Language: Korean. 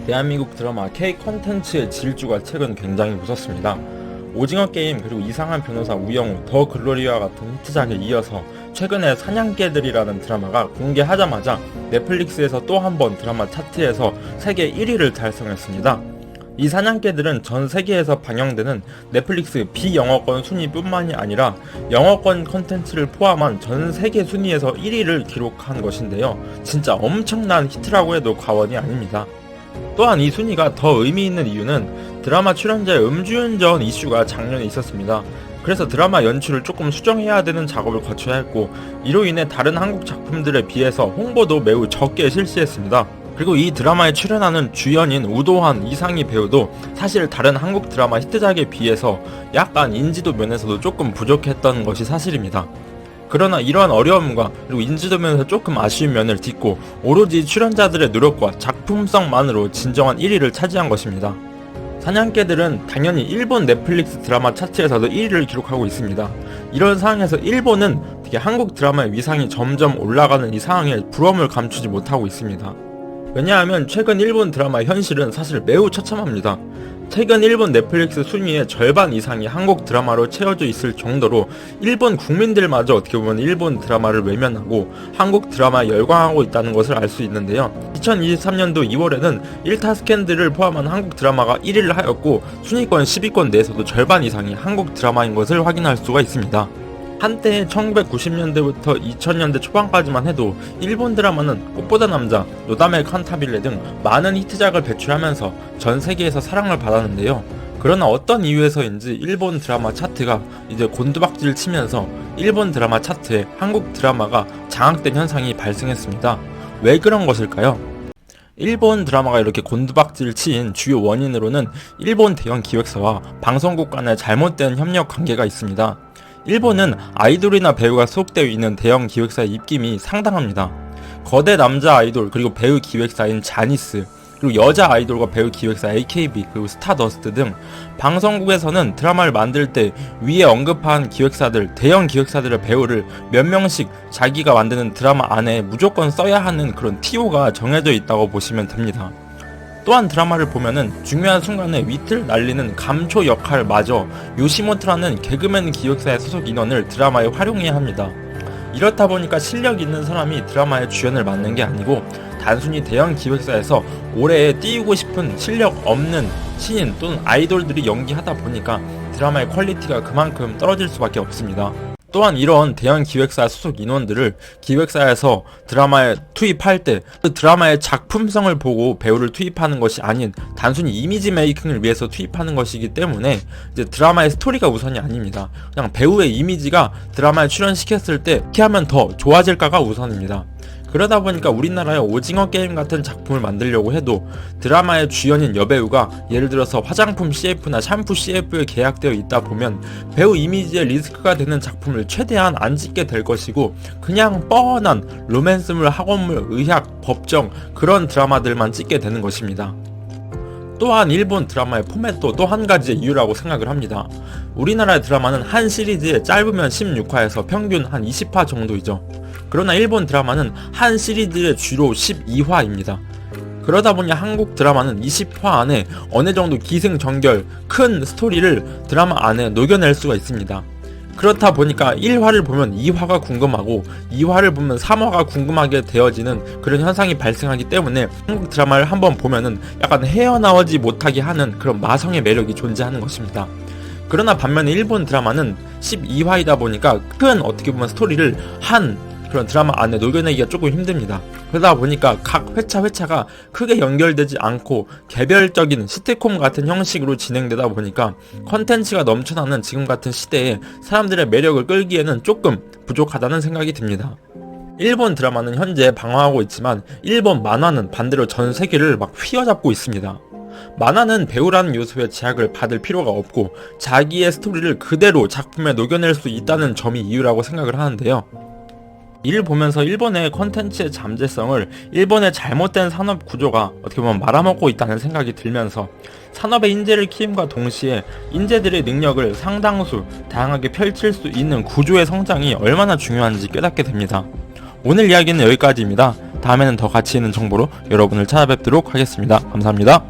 대한민국 드라마 K 콘텐츠의 질주가 최근 굉장히 무섭습니다. 오징어 게임 그리고 이상한 변호사 우영우, 더 글로리와 같은 히트작에 이어서 최근에 사냥개들이라는 드라마가 공개하자마자 넷플릭스에서 또 한 번 드라마 차트에서 세계 1위를 달성했습니다. 이 사냥개들은 전 세계에서 방영되는 넷플릭스 비영어권 순위뿐만이 아니라 영어권 콘텐츠를 포함한 전 세계 순위에서 1위를 기록한 것인데요. 진짜 엄청난 히트라고 해도 과언이 아닙니다. 또한 이 순위가 더 의미 있는 이유는 드라마 출연자의 음주운전 이슈가 작년에 있었습니다. 그래서 드라마 연출을 조금 수정해야 되는 작업을 거쳐야 했고, 이로 인해 다른 한국 작품들에 비해서 홍보도 매우 적게 실시했습니다. 그리고 이 드라마에 출연하는 주연인 우도환, 이상희 배우도 사실 다른 한국 드라마 히트작에 비해서 약간 인지도 면에서도 조금 부족했던 것이 사실입니다. 그러나 이러한 어려움과 그리고 인지도 면에서 조금 아쉬운 면을 딛고 오로지 출연자들의 노력과 작품성만으로 진정한 1위를 차지한 것입니다. 사냥개들은 당연히 일본 넷플릭스 드라마 차트에서도 1위를 기록하고 있습니다. 이런 상황에서 일본은 특히 한국 드라마의 위상이 점점 올라가는 이 상황에 부러움을 감추지 못하고 있습니다. 왜냐하면 최근 일본 드라마의 현실은 사실 매우 처참합니다. 최근 일본 넷플릭스 순위의 절반 이상이 한국 드라마로 채워져 있을 정도로 일본 국민들마저 어떻게 보면 일본 드라마를 외면하고 한국 드라마에 열광하고 있다는 것을 알 수 있는데요. 2023년도 2월에는 1타 스캔들을 포함한 한국 드라마가 1위를 하였고 순위권 10위권 내에서도 절반 이상이 한국 드라마인 것을 확인할 수가 있습니다. 한때 1990년대부터 2000년대 초반까지만 해도 일본 드라마는 꽃보다 남자, 노다메 칸타빌레 등 많은 히트작을 배출하면서 전 세계에서 사랑을 받았는데요. 그러나 어떤 이유에서인지 일본 드라마 차트가 이제 곤두박질 치면서 일본 드라마 차트에 한국 드라마가 장악된 현상이 발생했습니다. 왜 그런 것일까요? 일본 드라마가 이렇게 곤두박질 치인 주요 원인으로는 일본 대형 기획사와 방송국 간의 잘못된 협력 관계가 있습니다. 일본은 아이돌이나 배우가 소속되어 있는 대형 기획사의 입김이 상당합니다. 거대 남자 아이돌 그리고 배우 기획사인 자니스, 그리고 여자 아이돌과 배우 기획사 AKB 그리고 스타더스트 등 방송국에서는 드라마를 만들 때 위에 언급한 기획사들, 대형 기획사들의 배우를 몇 명씩 자기가 만드는 드라마 안에 무조건 써야 하는 그런 TO가 정해져 있다고 보시면 됩니다. 또한 드라마를 보면은 중요한 순간에 위트를 날리는 감초 역할마저 요시모토라는 개그맨 기획사의 소속 인원을 드라마에 활용해야 합니다. 이렇다 보니까 실력 있는 사람이 드라마의 주연을 맡는 게 아니고 단순히 대형 기획사에서 올해 띄우고 싶은 실력 없는 신인 또는 아이돌들이 연기하다 보니까 드라마의 퀄리티가 그만큼 떨어질 수밖에 없습니다. 또한 이런 대형 기획사 소속 인원들을 기획사에서 드라마에 투입할 때 그 드라마의 작품성을 보고 배우를 투입하는 것이 아닌 단순히 이미지 메이킹을 위해서 투입하는 것이기 때문에 이제 드라마의 스토리가 우선이 아닙니다. 그냥 배우의 이미지가 드라마에 출연시켰을 때 어떻게 하면 더 좋아질까가 우선입니다. 그러다 보니까 우리나라의 오징어 게임 같은 작품을 만들려고 해도 드라마의 주연인 여배우가 예를 들어서 화장품 CF나 샴푸 CF에 계약되어 있다 보면 배우 이미지에 리스크가 되는 작품을 최대한 안 찍게 될 것이고, 그냥 뻔한 로맨스물, 학원물, 의학, 법정 그런 드라마들만 찍게 되는 것입니다. 또한 일본 드라마의 포맷도 또 한 가지의 이유라고 생각을 합니다. 우리나라의 드라마는 한 시리즈에 짧으면 16화에서 평균 한 20화 정도이죠. 그러나 일본 드라마는 한 시리즈에 주로 12화입니다. 그러다 보니 한국 드라마는 20화 안에 어느 정도 기승전결 큰 스토리를 드라마 안에 녹여낼 수가 있습니다. 그렇다 보니까 1화를 보면 2화가 궁금하고 2화를 보면 3화가 궁금하게 되어지는 그런 현상이 발생하기 때문에 한국 드라마를 한번 보면은 약간 헤어나오지 못하게 하는 그런 마성의 매력이 존재하는 것입니다. 그러나 반면에 일본 드라마는 12화이다 보니까 큰 어떻게 보면 스토리를 한 그런 드라마 안에 녹여내기가 조금 힘듭니다. 그러다 보니까 각 회차가 크게 연결되지 않고 개별적인 시트콤 같은 형식으로 진행되다 보니까 컨텐츠가 넘쳐나는 지금 같은 시대에 사람들의 매력을 끌기에는 조금 부족하다는 생각이 듭니다. 일본 드라마는 현재 방황하고 있지만 일본 만화는 반대로 전 세계를 막 휘어잡고 있습니다. 만화는 배우라는 요소에 제약을 받을 필요가 없고 자기의 스토리를 그대로 작품에 녹여낼 수 있다는 점이 이유라고 생각을 하는데요. 이를 보면서 일본의 컨텐츠의 잠재성을 일본의 잘못된 산업 구조가 어떻게 보면 말아먹고 있다는 생각이 들면서 산업의 인재를 키움과 동시에 인재들의 능력을 상당수 다양하게 펼칠 수 있는 구조의 성장이 얼마나 중요한지 깨닫게 됩니다. 오늘 이야기는 여기까지입니다. 다음에는 더 가치 있는 정보로 여러분을 찾아뵙도록 하겠습니다. 감사합니다.